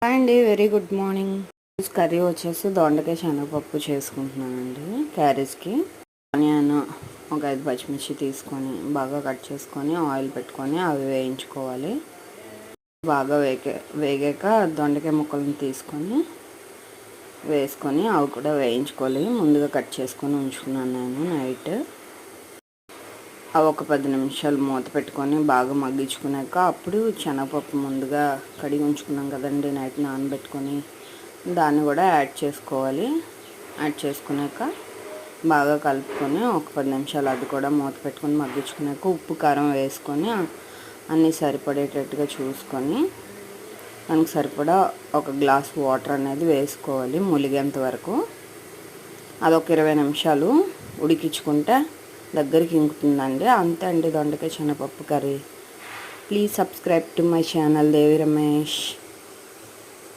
Hi అండి, very good morning. Curry వచ్చేసి దొండకాయ శనగపప్పు చేసుకుంటున్నానండి క్యారేజ్కి. ఆనియన్ ఒక 5 పచ్చిమిర్చి తీసుకొని బాగా కట్ చేసుకొని ఆయిల్ పెట్టుకొని అవి వేయించుకోవాలి. బాగా వేగాక దొండకాయ ముక్కలను తీసుకొని వేసుకొని అవి కూడా వేయించుకోవాలి. ముందుగా కట్ చేసుకొని ఉంచుకున్నాను నేను నైట్. అవి ఒక 10 నిమిషాలు మూత పెట్టుకొని బాగా మగ్గించుకున్నాక అప్పుడు శనగపప్పు ముందుగా కడిగి ఉంచుకున్నాం కదండి నైట్ నానబెట్టుకొని దాన్ని కూడా యాడ్ చేసుకోవాలి. యాడ్ చేసుకున్నాక బాగా కలుపుకొని ఒక 10 నిమిషాలు అది కూడా మూత పెట్టుకొని మగ్గించుకున్నాక ఉప్పు కారం వేసుకొని అన్నీ సరిపడేటట్టుగా చూసుకొని దానికి సరిపడా ఒక గ్లాస్ వాటర్ అనేది వేసుకోవాలి ములిగేంత వరకు. అదొక 20 నిమిషాలు ఉడికించుకుంటే దగ్గరికి ఇంకుతుందండి. అంతే అండి దొండకాయ శనగపప్పు curry. Please subscribe to my channel Devi Ramesh.